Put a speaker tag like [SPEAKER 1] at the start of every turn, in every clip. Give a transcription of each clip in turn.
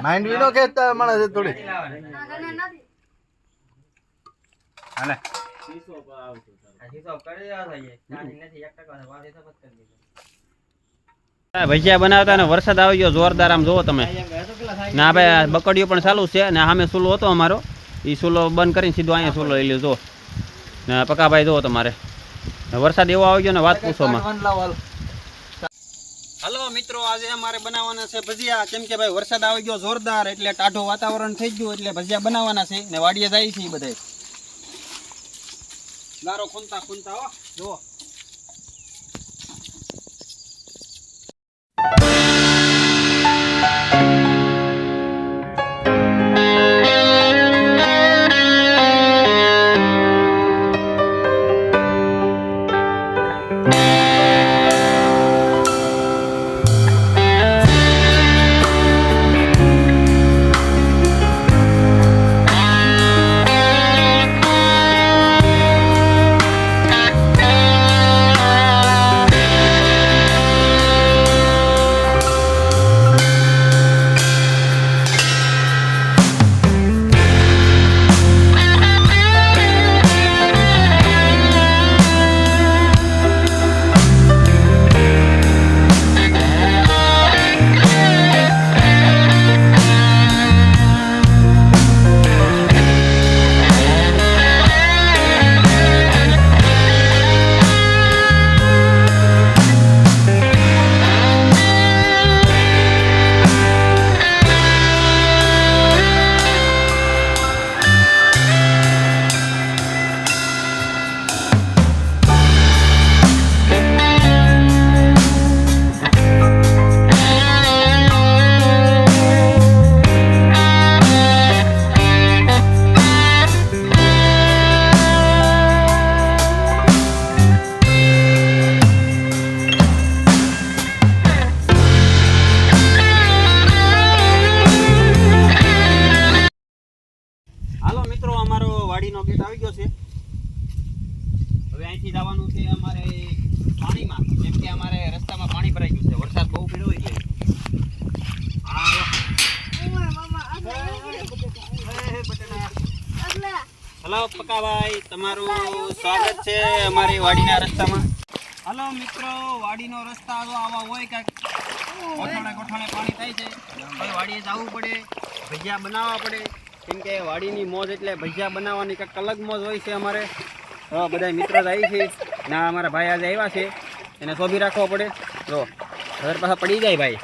[SPEAKER 1] Mind વિનો ખેંચતા માણસ થોડી હાલે
[SPEAKER 2] ભજીયા બનાવતા ને વરસાદ આવી ગયો જોરદાર. આમ જોવો તમે ના ભાઈ બકડીઓ પણ ચાલુ છે ને સામે સુલો હતો અમારો એ સુલો બંધ કરીને સીધો અહીંયા સુલો લઈ લીધો ને પકાભાઈ જોવો તમારે વરસાદ એવો આવી ગયો ને વાત પૂછોમાં. હલો મિત્રો, આજે અમારે બનાવવાના છે ભજીયા. કેમ કે ભાઈ વરસાદ આવી ગયો જોરદાર એટલે ટાઢું વાતાવરણ થઈ ગયું એટલે ભજીયા બનાવવાના છે ને વાડીએ જાય છે એ બધા ગારો ખૂનતા ખૂનતા હો જુઓ. વાડીનો ગેટ આવી ગયો છે. હવે અહીંથી જવાનું છે અમારે પાણીમાં, જેમ કે અમારે રસ્તામાં પાણી ભરાઈ ગયું છે, વરસાદ બહુ પડ્યો એટલે. હલો પકાભાઈ, તમારું સ્વાગત છે અમારી વાડીના રસ્તામાં. હલો મિત્રો, વાડીનો રસ્તા જો આવા હોય કાંઈક ગોઠાણે ગોઠાણે પાણી થાય છે, હવે વાડીએ જવું પડે, ભજીયા બનાવવા પડે. કેમ કે વાડીની મોજ એટલે ભજીયા બનાવવાની કંઈક અલગ મોજ હોય છે અમારે. બધા મિત્ર આવી છે ના, અમારા ભાઈ આજે આવ્યા છે, એને શોભી રાખવો પડે. જો ઘર પાસે પડી જાય ભાઈ.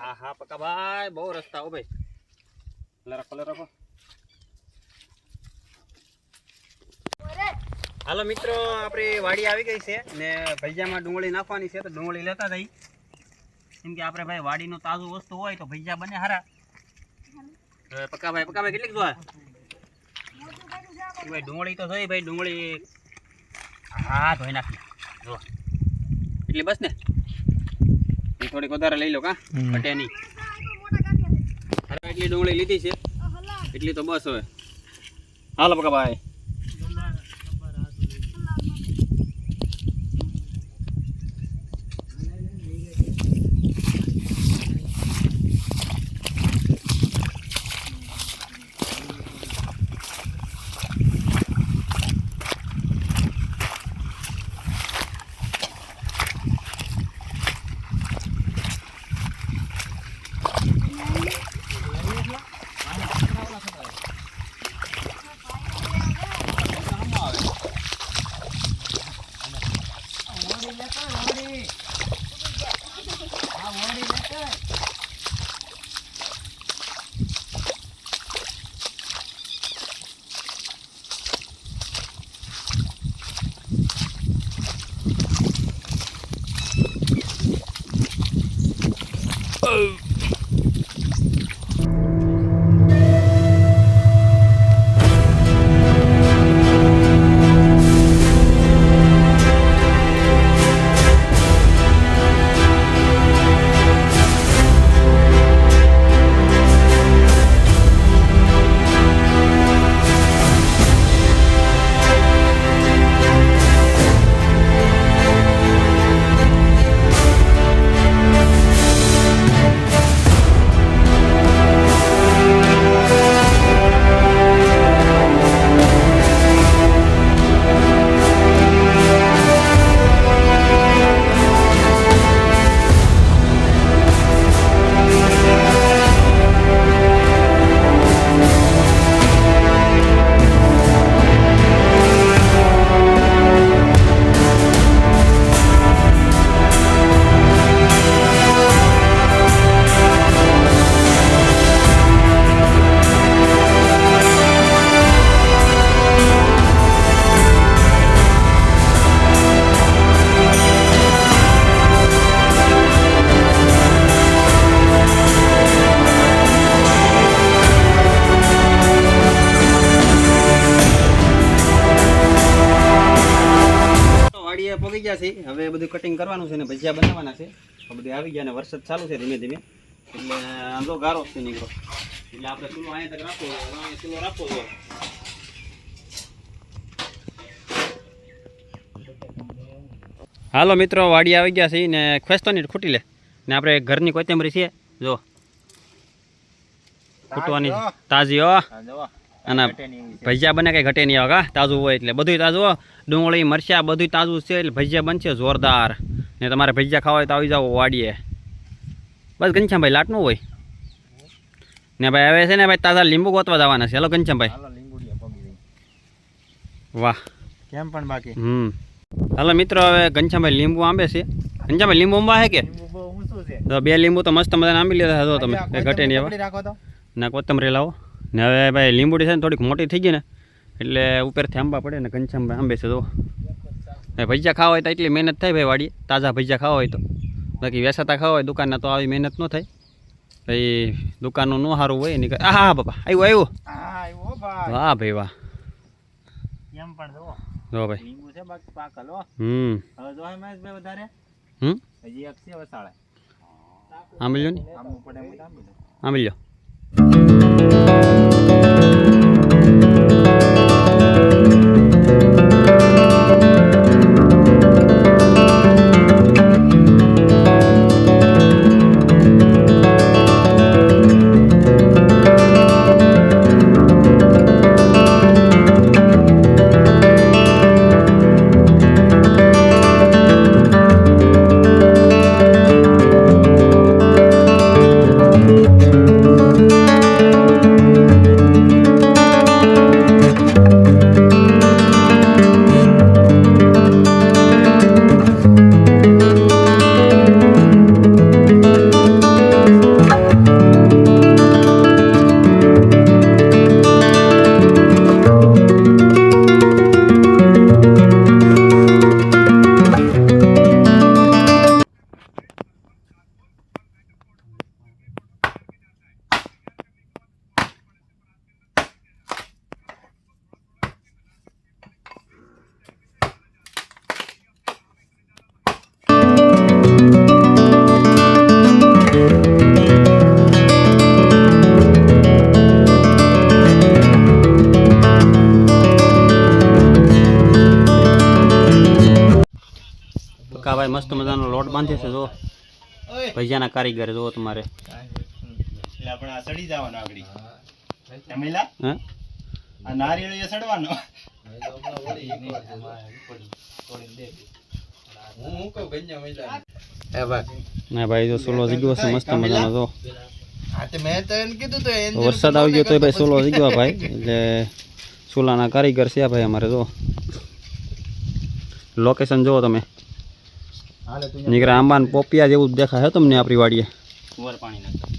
[SPEAKER 2] હા હા પક્કા ભાઈ, બહુ રસ્તા હો ભાઈ. રાખો રાખો. હાલો મિત્રો, આપણે વાડી આવી ગઈ છે ને ભજીયામાં ડુંગળી નાખવાની છે, તો ડુંગળી લેતા જઈ. કેમ કે આપણે ભાઈ વાડીનું તાજું વસ્તુ હોય તો ભજીયા બને હારા. પક્કાભાઈ કેટલીક જોવા ભાઈ? ડુંગળી તો જોઈ ભાઈ, ડુંગળી હા ધોઈ નાખી જો એટલી બસ ને. થોડીક વધારે લઈ લો કા ઘટે નહીં. એટલી ડુંગળી લીધી છે એટલી તો બસ. હવે હાલો પક્કાભાઈ. છે હવે બધું કટિંગ કરવાનું છે ને ભજીયા બનાવવાના છે બધું આવી ગયા ને વરસાદ ચાલુ છે ધીમે ધીમે એટલે આમ તો ગારો છે નીકળો એટલે આપણે ચૂલો અહીંયા તક રાખવો અહીંયા ચૂલો રાખવો જોઈએ. હાલો મિત્રો વાડી આવી ગયા છે ને ખેંચતો નહીં ખૂટી લે ને આપણે ઘરની કોથમરી છે જો ખૂટવાની તાજી હો અને ભજીયા બને કંઈ ઘટે નહીં આવે કા તાજું હોય એટલે બધું તાજું હો ડુંગળી મરચાં બધું તાજું છે એટલે ભજીયા બનશે જોરદાર ને તમારે ભજીયા ખાવા હોય તો આવી જાઓ વાડીએ બસ ઘનશ્યામભાઈ લાટ નું હોય ને ભાઈ હવે છે ને ભાઈ તાજા લીંબુ ગોતવા જવાના છે. હેલો ઘનશ્યામભાઈ વાહ
[SPEAKER 1] કેમ પણ બાકી
[SPEAKER 2] હાલો મિત્રો હવે ઘનશ્યામભાઈ લીંબુ આંબે છે. ઘનશ્યામભાઈ લીંબુ આંબા હે કે તો 2 લીંબુ તો મસ્ત મજાના આંબી લીધા હતો તમે એ ઘટે નહીં હવે ના કોથમરી લાવો ને હવે ભાઈ લીંબુડી છે ને થોડીક મોટી થઈ ગઈ ને એટલે ઉપરથી આંબા પડે ને ઘનશ્યામભાઈ આંબે છે તો ભજીયા ખાવા હોય તો એટલી મહેનત થાય ભાઈ વાડીએ તાજા ભજીયા ખાવા હોય તો બાકી વેસાતા ખાવા હોય દુકાનના તો આવી મહેનત ન થાય ભાઈ દુકાનનું ન સારું હોય ને હા બાપા આવ્યું વાહ ભાઈ વાહ
[SPEAKER 1] કેમ પણ
[SPEAKER 2] જો ભાઈ
[SPEAKER 1] લીંબુ છે બાકી પાકલ હો હવે જો મહેશભાઈ વધારે હજી એક છે વસાળે
[SPEAKER 2] આંબી લ્યો ને
[SPEAKER 1] આંબુ પડે એમ આંબી લો
[SPEAKER 2] આંબી લ્યો. ભાઈ મસ્ત મજાનો લોટ બાંધે છે જો ભજીયાના કારીગર જો તમારે
[SPEAKER 1] એટલે આપણે આ સડી જવાનો આગળી જમેલા
[SPEAKER 2] હા
[SPEAKER 1] આ નારિયેળ એ સડવાનો
[SPEAKER 2] ના ભાઈ જો સોલો જીગ્યો છે મસ્ત મજાનો જો
[SPEAKER 1] હા તે મેં તો એને કીધું તો
[SPEAKER 2] વરસાદ આવી ગયો તો ભાઈ સોલો જીગ્યો ભાઈ એટલે સોલાના કારીગર છે ભાઈ અમારે જો લોકેશન જુઓ તમે નીકળે આંબાન પોપિયા જેવું જ દેખાય તમને આપણી વાડીએ કુંવર પાણી નાખતા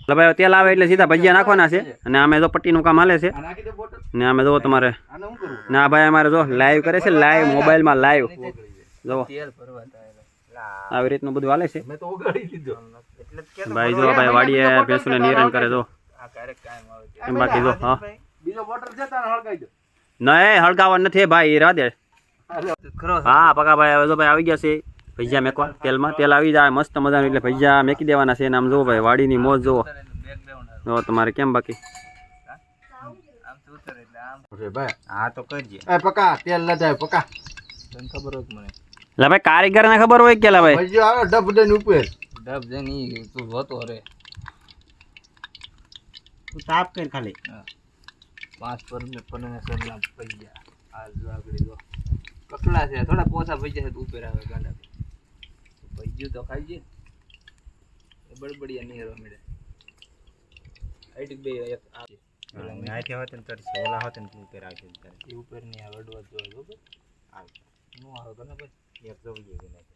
[SPEAKER 2] ભાઈ તેલ આવે એટલે સીધા ભજીયા નાખવાના છે અને અમે તો પટ્ટીનું કામ હાલે છે ને અમે જો તમારે ના ભાઈ અમારે જો લાઈવ કરે છે લાઈવ મોબાઈલમાં લાઈવ જો આવી રીતનું બધું હાલે છે ભાઈ જો ભાઈ વાડીએ ભેંસુને નિરણ કરે જો એમ બાકી જો હા નહીં હળગાવા નથી ભાઈ રાધે હા પકા ભાઈ હવે જો ભાઈ આવી ગયા છે ભજીયા મેકવા તેલમાં તેલ આવી જાય મસ્ત મજાનું એટલે ભજીયા મેકી દેવાના છે આમ જુઓ ભાઈ વાડીની મોજ જુઓ જો તમારે કેમ બાકી
[SPEAKER 1] હા તો કરજે પકા તેલ લગાય પકા તને ખબર હોય મને
[SPEAKER 2] લા ભાઈ કારીગર ને ખબર હોય કે લા ભાઈ
[SPEAKER 1] ભજીયો આવે ડબ દઈને ઉપર ડબ દઈને તું જોતો રે તું તાપ કર ખાલી 5 પર મે પનને સરલા ભજીયા આ જો આગળ જો કકલા છે થોડા પોસા ભજીયા છે ઉપર આવે ગાંડા ભજીયો તો ખાઈજે બળબડિયા નહીં હરવા મળે આઈટી બે એક આ
[SPEAKER 3] નાથી હોત ને તરસે ઓલા હોત ને તું ઉપર આવશે તારે
[SPEAKER 1] એ ઉપર નહીં આવે અડવા જોઈએ બરોબર
[SPEAKER 3] આવ
[SPEAKER 1] નો આવે ગમે પછી
[SPEAKER 3] એક જોઈએ કે નાખે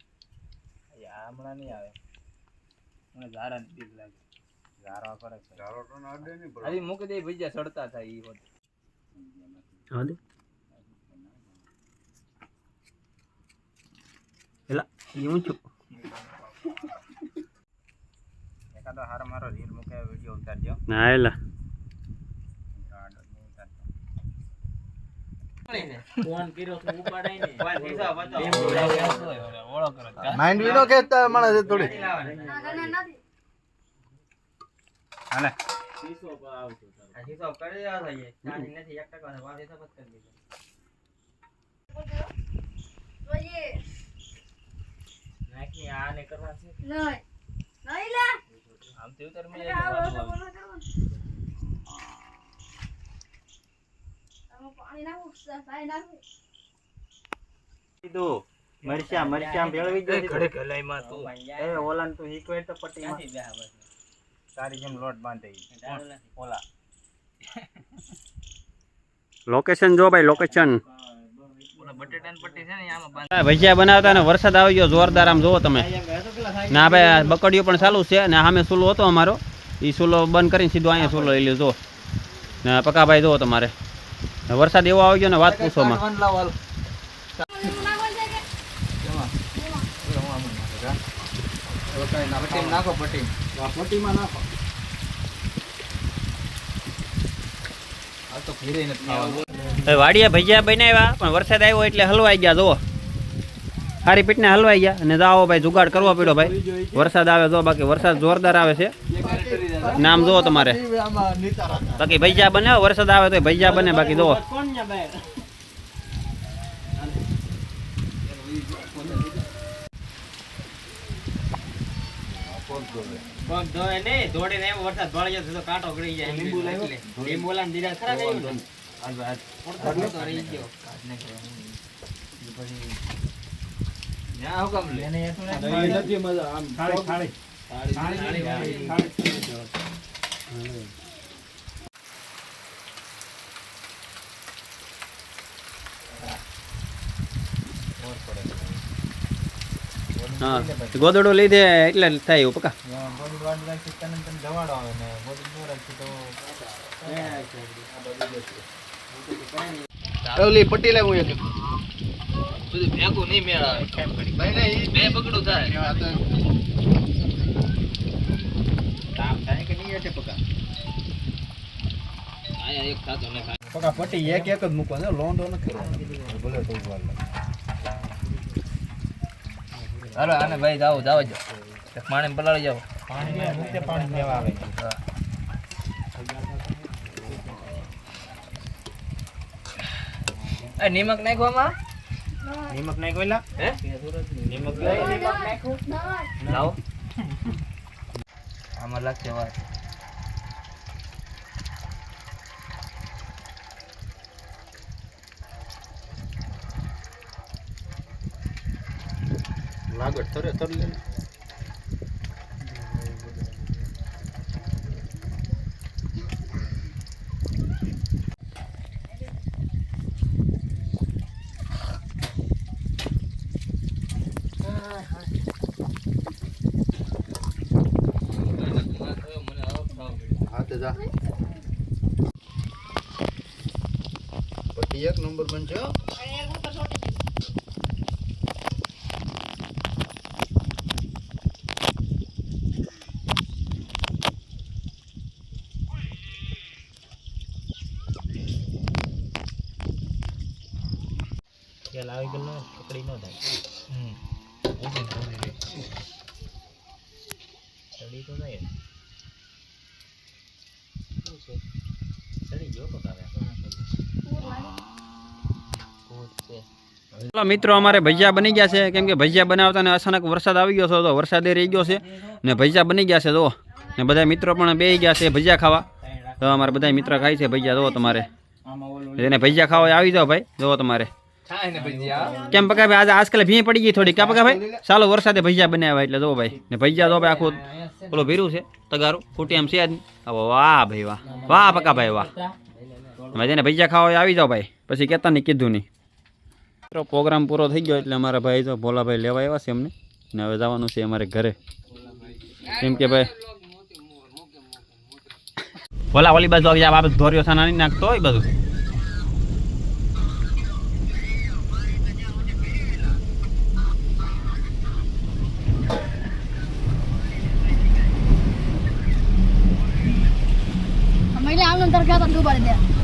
[SPEAKER 1] આ હમણાં નહીં આવે મને ઝારા ની બીક લાગે
[SPEAKER 3] ગારો કરે છે ગારો તો ના દે ને
[SPEAKER 1] આવી મૂકી દે ભજીયા સડતા થાય ઈ હોત
[SPEAKER 2] હા દે એલા યું છું
[SPEAKER 3] એકાદો હાર મારો રીલ મૂકે વિડિયો ઉતારજો
[SPEAKER 2] ના એલા
[SPEAKER 1] ફોન કર્યો તો ઉપાડાય ને ફોન સીધા બતાવો ઓળો કરો
[SPEAKER 3] માઇન્ડ વિનો કેતા માણસ થોડી હાલે
[SPEAKER 1] સીસો પર આવતો આ સીસો કરી દેવા જોઈએ ચાલી નથી 1% વાત હિસાબ જ કરી દીધો નાખી આ ને કરવા છે આમ તો ઉતર મે
[SPEAKER 3] કીધું મરચા ભેળવી દે
[SPEAKER 1] ઘડે ગલાઈ માં તું
[SPEAKER 3] એ ઓલાન તું ઈક્વેટ તો પટ્ટીમાં તારી જેમ લોટ બાંધે ઓલા
[SPEAKER 2] લોકેશન જો ભાઈ લોકેશન
[SPEAKER 1] ઓલા બટેટાની પટ્ટી છે ને આમાં
[SPEAKER 2] ભજીયા બનાવતા ને વરસાદ આવી ગયો જોરદાર આમ જોવો તમે ના ભાઈ બકડીઓ પણ ચાલુ છે ને સામે સૂલો હતો અમારો એ સૂલો બંધ કરીને સીધો અહીંયા સૂલો લઈ લીધો ને પકાભાઈ જોવો તમારે વરસાદ એવો આવી ગયો ને વાત પૂછો માં
[SPEAKER 1] નાખો પટ્ટીમાં નાખો આ તો ઘીરે નથી ખાવાનું
[SPEAKER 2] વાડિયા ભજીયા બનાવ્યા પણ વરસાદ આવ્યો એટલે હલવાઈ ગયા જુઓ સારી પીટને હલવાઈ ગયા અને જાઓ ભાઈ જુગાડ કરવો પડ્યો ભાઈ વરસાદ આવે જો બાકી વરસાદ જોરદાર આવે છે નામ જુઓ તમારે બાકી ભજીયા બને વરસાદ આવે તો ભજીયા બને બાકી જુઓ
[SPEAKER 1] પગ ધોય ને દોડીને એમ વરસાદ ભળી જતો તો કાંટો ગળી જાય લીંબુ લાવ્યો લીંબુ લાન દીધા ખરા ગયું ને આજ પડતો તો રહી ગયો કાઢને કે પછી ન્યા હુકમ લે એને નથી મજા આમ ખાળી
[SPEAKER 2] હા ગોદડો લીધે એટલે થાય એવું પકા
[SPEAKER 3] બોડી વાડ રાખી તને જવાડો આવે ને બોડી નો રાખી તો ઓલી પટ્ટી લે હું એક
[SPEAKER 1] સુધી ભેગું નહીં મેળ આવે ભાઈ ને ઈ બે પકડું થાય કામ થાય કે નહીં એટલે પકા આયા એક થાતો ને
[SPEAKER 3] પકા પટ્ટી એક જ મૂકો ને લોંડો ન કરવાનો ભલે તો વાર લાગે
[SPEAKER 1] હાલો આને ભાઈ જાવ જો પાણી પલાળી જાવ
[SPEAKER 3] પાણી મૂકે પાણી લેવા આવે
[SPEAKER 1] એ નિમક નાખવામાં
[SPEAKER 3] નિમક નહીં કોઈલા
[SPEAKER 1] હે
[SPEAKER 3] નિમક
[SPEAKER 1] નાખું લાવો આમાં લાગશે વાત
[SPEAKER 3] લાગત થરે થર લે હાથે જા પટ્ટી એક નંબર બનશે હો તેલ આવી ગયેલું પકડી ન થાય ચડી તો જાય ચડી ગયો પકાવે
[SPEAKER 2] ચાલો મિત્રો અમારે ભજીયા બની ગયા છે કેમ કે ભજીયા બનાવતા ને અચાનક વરસાદ આવી ગયો છે તો વરસાદે રહી ગયો છે ને ભજીયા બની ગયા છે જો ને બધા મિત્રો પણ બેસી ગયા છે ભજીયા ખાવા તો અમારે બધા મિત્ર ખાય છે ભજીયા જો તમારે એને ભજીયા ખાવા આવી જાઓ ભાઈ જો તમારે કેમ પકા ભાઈ આજે આજકાલ ભી પડી ગઈ થોડી ક્યાં પકા ભાઈ ચાલો વરસાદે ભજીયા બનાવ્યા એટલે જો ભાઈ ને ભજીયા તો ભાઈ આખું પેલો ભીરું છે તગારું ખૂટી એમ છે જ નહીં. હવે વાહ ભાઈ વાહ વાહ પકા ભાઈ વાહ ભાઈ જેને ભજીયા ખાવા હોય આવી જાઓ ભાઈ પછી કહેતા નહીં કીધું નહીં. પ્રોગ્રામ પૂરો થઈ ગયો એટલે અમારા ભાઈ તો ભોલાભાઈ લેવા આવ્યા છે એમને ને હવે જવાનું છે અમારે ઘરે કેમ કે ભાઈ ભોલા ઓલી બાજુ આ બાબત ધોર્યો છે નાની નાખતો હોય બધું.
[SPEAKER 4] मैले आउनु तर क्या त डुबाले दिए